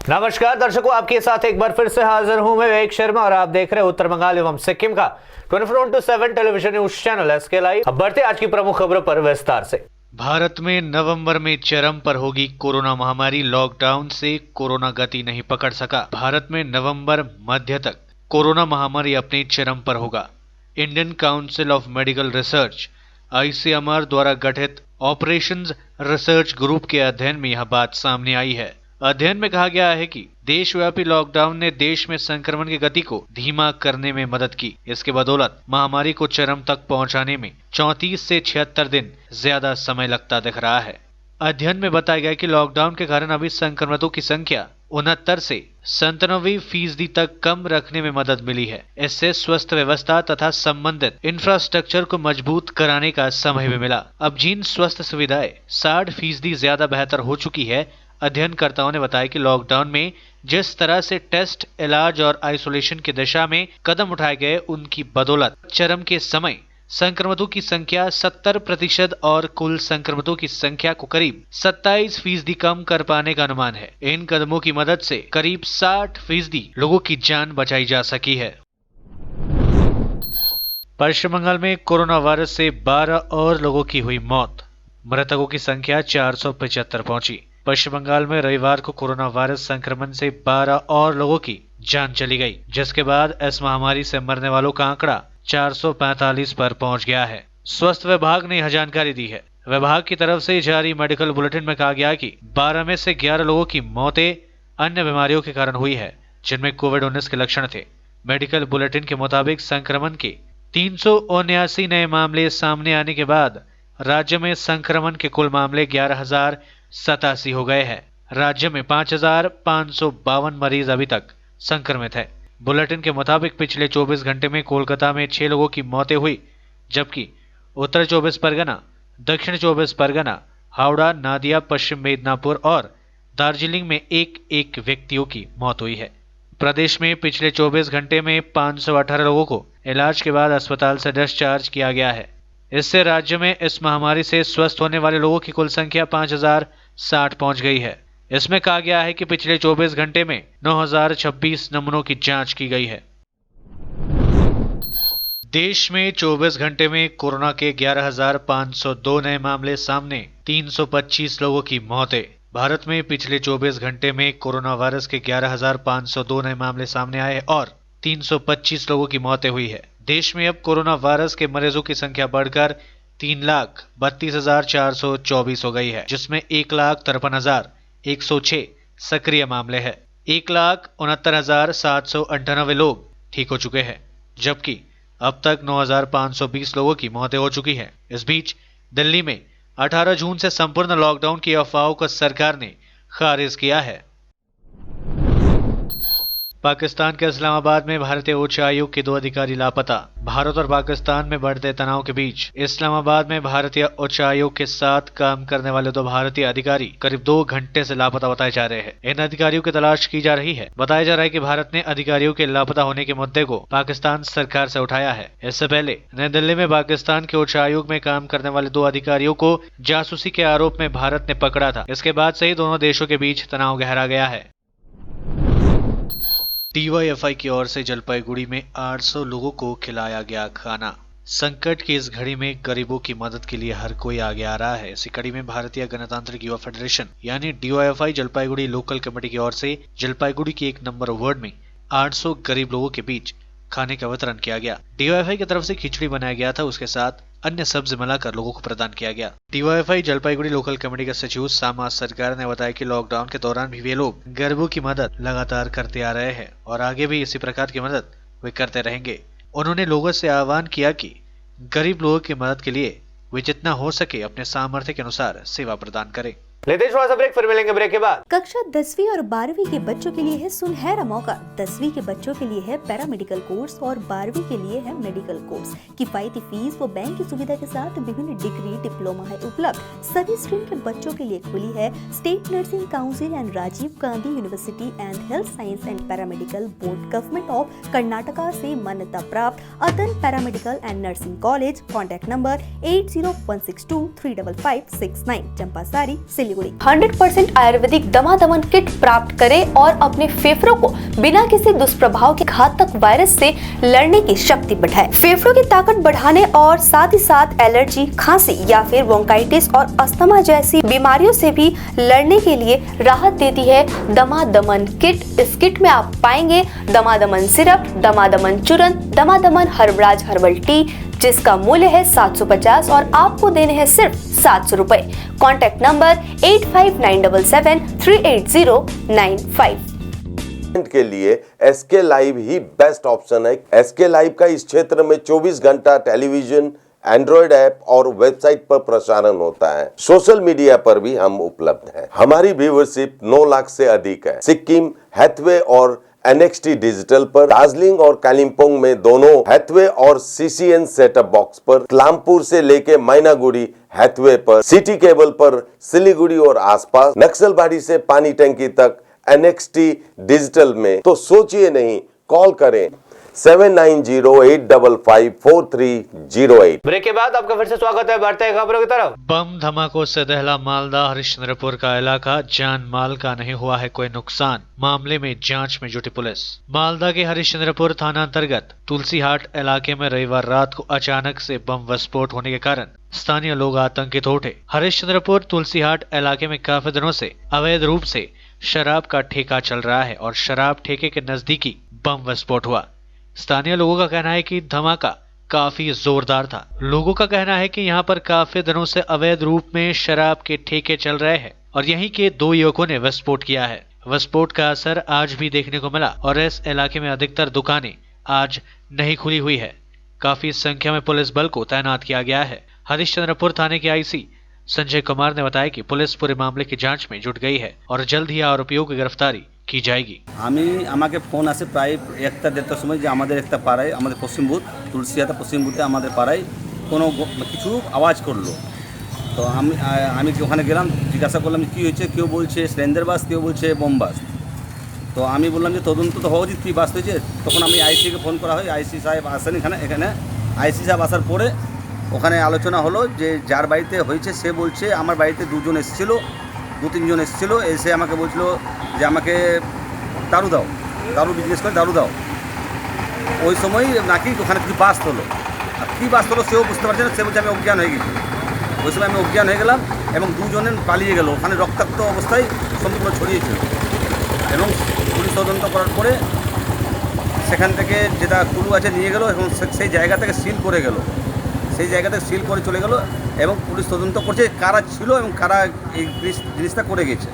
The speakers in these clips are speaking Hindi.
नमस्कार दर्शकों, आपके साथ एक बार फिर से हाजिर हूं मैं विवेक शर्मा और आप देख रहे हैं उत्तर बंगाल एवं सिक्किम का 24/7 television news channel SK live. अब बढ़ते आज की प्रमुख खबरों पर विस्तार से। भारत में नवंबर में चरम पर होगी कोरोना महामारी। लॉकडाउन से कोरोना गति नहीं पकड़ सका। भारत में नवंबर मध्य तक कोरोना महामारी अपने चरम पर होगा। Indian council of medical research (ICMR) द्वारा गठित ऑपरेशंस रिसर्च ग्रुप के अध्ययन में यह बात सामने आई है। अध्ययन में कहा गया है कि देशव्यापी लॉकडाउन ने देश में संक्रमण की गति को धीमा करने में मदद की। इसके बदौलत महामारी को चरम तक पहुंचाने में 34 से 76 दिन ज्यादा समय लगता दिख रहा है। अध्ययन में बताया गया कि लॉकडाउन के कारण अभी संक्रमितों की संख्या 69 से 97% तक कम रखने में मदद मिली है। इससे स्वस्थ व्यवस्था तथा संबंधित इंफ्रास्ट्रक्चर को मजबूत कराने का समय भी मिला। अब जिन स्वास्थ्य सुविधाएं 60% ज्यादा बेहतर हो चुकी है। अध्ययनकर्ताओं ने बताया कि लॉकडाउन में जिस तरह से टेस्ट, इलाज और आइसोलेशन की दिशा में कदम उठाए गए, उनकी बदौलत चरम के समय संक्रमितों की संख्या 70% और कुल संक्रमितों की संख्या को करीब 27% कम कर पाने का अनुमान है। इन कदमों की मदद से करीब 60% लोगों की जान बचाई जा सकी है। पश्चिम बंगाल में कोरोना वायरस से 12 और लोगों की हुई मौत। मृतकों की संख्या 475 पहुंची। पश्चिम बंगाल में रविवार को कोरोना वायरस संक्रमण से 12 और लोगों की जान चली गई, जिसके बाद इस महामारी से मरने वालों का आंकड़ा 445 पर पहुंच गया है। स्वास्थ्य विभाग ने यह जानकारी दी है। विभाग की तरफ से जारी मेडिकल बुलेटिन में कहा गया कि 12 में से 11 लोगों की मौतें अन्य बीमारियों के कारण हुई है, जिनमें कोविड-19 के लक्षण थे। मेडिकल बुलेटिन के मुताबिक संक्रमण के 379 नए मामले सामने आने के बाद राज्य में संक्रमण के कुल मामले 11,087 हो गए हैं। राज्य में 5,552 मरीज अभी तक संक्रमित है। बुलेटिन के मुताबिक पिछले 24 घंटे में कोलकाता में 6 लोगों की मौतें हुई, जबकि उत्तर 24 परगना, दक्षिण 24 परगना, हावड़ा, नादिया, पश्चिम मिदनापुर और दार्जिलिंग में एक एक व्यक्तियों की मौत हुई है। प्रदेश में पिछले 24 घंटे में 518 लोगों को इलाज के बाद अस्पताल से डिस्चार्ज किया गया है। इससे राज्य में इस महामारी से स्वस्थ होने वाले लोगों की कुल संख्या 5,060 पहुंच गई है। इसमें कहा गया है कि पिछले 24 घंटे में 9,026 नमूनों की जांच की गई है। देश में 24 घंटे में कोरोना के 11,502 नए मामले सामने, 325 लोगों की मौतें। भारत में पिछले 24 घंटे में कोरोना वायरस के 11,502 नए मामले सामने आए और 325 लोगों की मौतें हुई है। देश में अब कोरोना वायरस के मरीजों की संख्या बढ़कर 3,32,424 हो गई है, जिसमें 1,53,106 सक्रिय मामले हैं। 1,69,798 लोग ठीक हो चुके हैं, जबकि अब तक 9,520 लोगों की मौतें हो चुकी हैं। इस बीच दिल्ली में 18 जून से संपूर्ण लॉकडाउन की अफवाहों को सरकार ने खारिज किया है। पाकिस्तान के इस्लामाबाद में भारतीय उच्चायोग के 2 अधिकारी लापता। भारत और पाकिस्तान में बढ़ते तनाव के बीच इस्लामाबाद में भारतीय उच्चायोग के साथ काम करने वाले 2 भारतीय अधिकारी करीब 2 घंटे से लापता बताए जा रहे हैं। इन अधिकारियों की तलाश की जा रही है। बताया जा रहा है कि भारत ने अधिकारियों के लापता होने के मुद्दे को पाकिस्तान सरकार से उठाया है। इससे पहले नई दिल्ली में पाकिस्तान के उच्चायोग में काम करने वाले 2 अधिकारियों को जासूसी के आरोप में भारत ने पकड़ा था। इसके बाद से ही दोनों देशों के बीच तनाव गहरा गया है। DYFI की ओर से जलपाईगुड़ी में 800 लोगों को खिलाया गया खाना। संकट की इस घड़ी में गरीबों की मदद के लिए हर कोई आगे आ रहा है। इसी कड़ी में भारतीय गणतांत्रिक युवा फेडरेशन यानी DYFI जलपाईगुड़ी लोकल कमेटी की ओर से जलपाईगुड़ी के 1 नंबर वार्ड में 800 गरीब लोगों के बीच खाने का वितरण किया गया। DYFI की तरफ से खिचड़ी बनाया गया था, उसके साथ अन्य सब्जी मिलाकर लोगों को प्रदान किया गया। DYFI जलपाईगुड़ी लोकल कमेटी के सचिव सामा सरकार ने बताया कि लॉकडाउन के दौरान भी वे लोग गरीबों की मदद लगातार करते आ रहे हैं और आगे भी इसी प्रकार की मदद वे करते रहेंगे। उन्होंने लोगों से आह्वान किया कि गरीब लोगों की मदद के लिए वे जितना हो सके अपने सामर्थ्य के अनुसार सेवा प्रदान करें। लेते हैं थोड़ा सा ब्रेक, फिर मिलेंगे ब्रेक के बाद। कक्षा 10वीं और 12वीं के बच्चों के लिए है सुनहरा मौका। 10वीं के बच्चों के लिए है पैरामेडिकल कोर्स और 12वीं के लिए है मेडिकल कोर्स। किफायती फीस व बैंक की सुविधा के साथ विभिन्न डिग्री डिप्लोमा है उपलब्ध। सभी स्ट्रीम के बच्चों के लिए खुली है state nursing council and Rajiv Gandhi university and health science and paramedical board government of Karnataka से मान्यता प्राप्त Atan paramedical and nursing college. Contact number 8016235569, Champasari, Siliguri. Siliguri. 100% ayurvedic दमादमन किट प्राप्त करें और अपने फेफड़ों को बिना किसी दुष्प्रभाव के घातक वायरस से लड़ने की शक्ति बढ़ाएं। फेफड़ों की ताकत बढ़ाने और साथ ही साथ एलर्जी, खांसी या फिर ब्रोंकाइटिस और अस्थमा जैसी बीमारियों से भी लड़ने के लिए राहत देती है दमादमन किट। इस किट में आप पाएंगे दमादमन सिरप, दमादमन चूर्ण, दमादमन हर्बराज हर्बल टी, जिसका मूल्य है 750 और आपको देने हैं सिर्फ 700 रुपए। Contact number 8597380995। के लिए एसके लाइव ही बेस्ट ऑप्शन है। एसके लाइव का इस क्षेत्र में 24 घंटा टेलीविजन, एंड्रॉइड ऐप और वेबसाइट पर प्रसारण होता है। सोशल मीडिया पर भी हम उपलब्ध हैं। हमारी व्यूवरशिप 9 लाख से अधिक है। सिक्किम, हैथवे और NXT डिजिटल पर, दार्जिलिंग और कालिम्पोंग में दोनों हैथवे और CCN सेटअप बॉक्स पर, क्लामपुर से लेके मैनागुड़ी हैथवे पर, सिटी केबल पर सिलीगुड़ी और आसपास, नक्सलबाड़ी से पानी टंकी तक NXT डिजिटल में। तो सोचिए नहीं, कॉल करें 7908554308। ब्रेक के बाद आपका फिर से स्वागत है, बढ़ते हैं खबरों की तरफ। बम धमाकों से दहला मालदा हरिश्चंद्रपुर का इलाका, जान माल का नहीं हुआ है कोई नुकसान। मामले में जांच में जुटी पुलिस। मालदा के हरिश्चंद्रपुर थाना अंतर्गत तुलसीहाट इलाके में रविवार रात को अचानक से बम विस्फोट होने के कारण स्थानीय लोग आतंकित हो उठे। हरिश्चंद्रपुर तुलसीहाट इलाके में काफी दिनों से अवैध रूप से शराब का ठेका चल रहा है और शराब ठेके के नजदीकी बम विस्फोट हुआ। स्थानीय लोगों का कहना है कि धमाका काफी जोरदार था। लोगों का कहना है कि यहाँ पर काफी दिनों से अवैध रूप में शराब के ठेके चल रहे हैं और यहीं के 2 युवकों ने विस्फोट किया है। विस्फोट का असर आज भी देखने को मिला और इस इलाके में अधिकतर दुकानें आज नहीं खुली हुई है। काफी संख्या में पुलिस बल को तैनात किया गया है। हरिश्चंद्रपुर थाने के IC संजय कुमार ने बताया कि पुलिस पूरे मामले की जांच में जुट गई है और जल्द ही आरोपियों की गिरफ्तारी की जाएगी। আমাকে ফোন আসে প্রায় 1-1:30 সময় যে আমাদের একটা পাড়ায়, আমাদের পশ্চিম বুথ তুলসিয়াতা পশ্চিম বুথে আমাদের পাড়ায় কোনো কিছু আওয়াজ করলো। তো আমি ওখানে গেলাম, জিজ্ঞাসা করলাম কি হয়েছে। কেউ বলছে সিলিন্ডার বাস, কেউ বলছে বোম বাস। তো আমি বললাম যে তদন্ত তো হওয়া উচিত, কী বাস হয়েছে। তখন আমি আইসিকে ফোন করা হয়, আইসি সাহেব আসেন এখানে আইসি সাহেব আসার পরে ওখানে আলোচনা হলো যে যার বাড়িতে হয়েছে সে বলছে আমার বাড়িতে 2 জন এসেছিল, 2-3 জন এসেছিল, এসে আমাকে বলছিল যে আমাকে দারু দাও, দারু বিজনেস করে দারু দাও। ওই সময় নাকি ওখানে কিছু বাস হলো, আর কী বাস হলো সেও বুঝতে পারছে না। সে বলছে আমি অজ্ঞান হয়ে গেছি। ওই সময় আমি অজ্ঞান হয়ে গেলাম এবং 2 জন পালিয়ে গেল। ওখানে রক্তাক্ত অবস্থায় সম্পূর্ণ ছড়িয়েছিল এবং পুলিশ তদন্ত করার পরে সেখান থেকে যেটা কুলু আছে নিয়ে গেল এবং সেই জায়গা থেকে সিল করে গেল। সেই জায়গা থেকে সিল করে চলে গেল এবং পুলিশ তদন্ত করছে কারা ছিল এবং কারা এই জিনিসটা করে গেছে।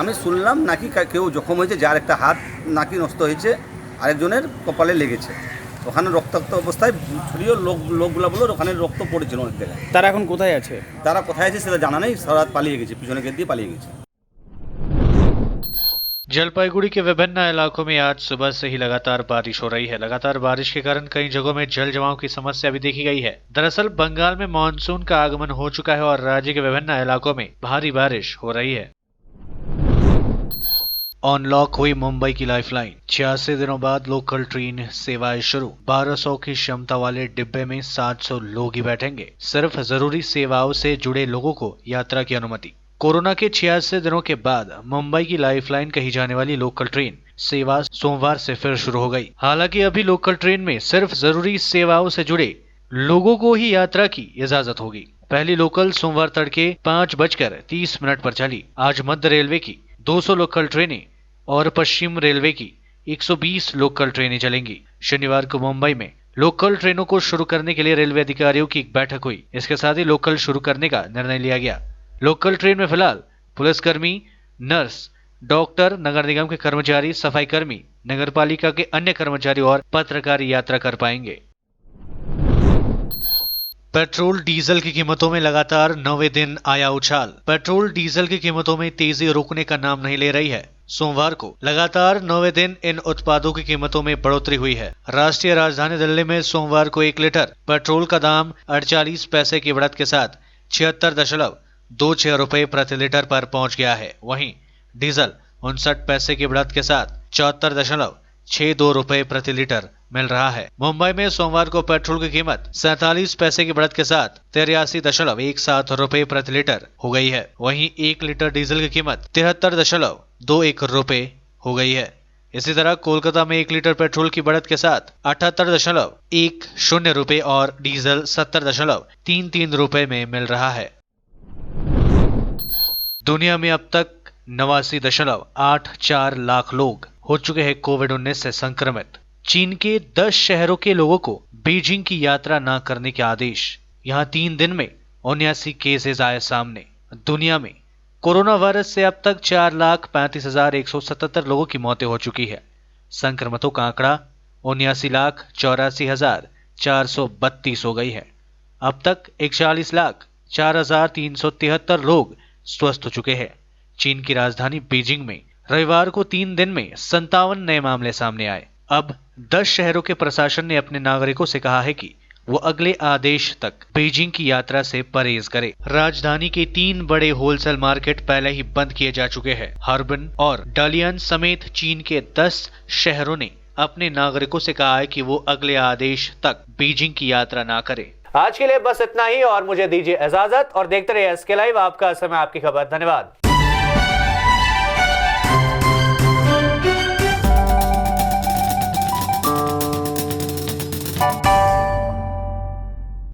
আমি শুনলাম নাকি কেউ জখম হয়েছে, যার একটা হাত নাকি নষ্ট হয়েছে, আরেকজনের কপালে লেগেছে। ওখানে রক্তাক্ত অবস্থায় ছড়িয়ে লোকগুলো বলল ওখানে রক্ত পড়েছিল অনেক জায়গায়। তারা এখন কোথায় আছে? তারা কোথায় আছে সেটা জানা নেই, সারা পালিয়ে গেছে, পিছনে গেট দিয়ে পালিয়ে গেছে। जलपाईगुड़ी के विभिन्न इलाकों में आज सुबह से ही लगातार बारिश हो रही है। लगातार बारिश के कारण कई जगहों में जल जमाव की समस्या भी देखी गई है। दरअसल बंगाल में मानसून का आगमन हो चुका है और राज्य के विभिन्न इलाकों में भारी बारिश हो रही है। अनलॉक हुई मुंबई की लाइफलाइन। 86 दिनों बाद लोकल ट्रेन सेवाएं शुरू। 1200 की क्षमता वाले डिब्बे में 700 लोग ही बैठेंगे। सिर्फ जरूरी सेवाओं से जुड़े लोगों को यात्रा की अनुमति। कोरोना के 86 दिनों के बाद मुंबई की लाइफलाइन कही जाने वाली लोकल ट्रेन सेवा सोमवार से फिर शुरू हो गई। हालांकि अभी लोकल ट्रेन में सिर्फ जरूरी सेवाओं से जुड़े लोगों को ही यात्रा की इजाजत होगी। पहली लोकल सोमवार तड़के 5:30 पर चली। आज मध्य रेलवे की 200 लोकल ट्रेनें और पश्चिम रेलवे की 120 लोकल ट्रेनें चलेंगी। शनिवार को मुंबई में लोकल ट्रेनों को शुरू करने के लिए रेलवे अधिकारियों की एक बैठक हुई। इसके साथ ही लोकल शुरू करने का निर्णय लिया गया। लोकल ट्रेन में फिलहाल पुलिसकर्मी, नर्स, डॉक्टर, नगर निगम के कर्मचारी, सफाई कर्मी, नगर पालिका के अन्य कर्मचारी और पत्रकार यात्रा कर पाएंगे। पेट्रोल डीजल की कीमतों में लगातार 9वें दिन आया उछाल। पेट्रोल डीजल की कीमतों में तेजी रुकने का नाम नहीं ले रही है। सोमवार को लगातार 9वें दिन इन उत्पादों की कीमतों में बढ़ोतरी हुई है। राष्ट्रीय राजधानी दिल्ली में सोमवार को 1 लीटर पेट्रोल का दाम 48 पैसे की बढ़त के साथ 76.26 रुपए प्रति लीटर पर पहुंच गया है। वहीं डीजल 59 पैसे की बढ़त के साथ 74 62 रुपए प्रति लीटर मिल रहा है। मुंबई में सोमवार को पेट्रोल की कीमत 47 पैसे की बढ़त के साथ 83.17 रुपए प्रति लीटर हो गई है। वहीं 1 लीटर डीजल की कीमत 73.21 रुपए हो गई है। इसी तरह कोलकाता में 1 लीटर पेट्रोल की बढ़त के साथ 78.10 रुपए और डीजल 70.33 रुपए में मिल रहा है। दुनिया में अब तक 89.84 लाख लोग हो चुके हैं कोविड-19 से संक्रमित। चीन के 10 शहरों के लोगों को बीजिंग की यात्रा न करने के आदेश। यहां 3 दिन में 79 केसेस आए सामने। दुनिया में कोरोना वायरस से अब तक 4,35,177 लोगों की मौतें हो चुकी है। संक्रमितों का आंकड़ा 79,84,432 हो गई है। अब तक 41,04,373 लोग स्वस्थ हो चुके हैं। चीन की राजधानी बीजिंग में रविवार को 3 दिन में 57 नए मामले सामने आए। अब 10 शहरों के प्रशासन ने अपने नागरिकों से कहा है कि वो अगले आदेश तक बीजिंग की यात्रा से परहेज करें। राजधानी के 3 बड़े होलसेल मार्केट पहले ही बंद किए जा चुके हैं। हार्बिन और डालियन समेत चीन के 10 शहरों ने अपने नागरिकों से कहा है कि वो अगले आदेश तक बीजिंग की यात्रा ना करें। आज के लिए बस इतना ही और मुझे दीजिए इजाजत और देखते रहिए SK लाइव, आपका समय आपकी खबर। धन्यवाद।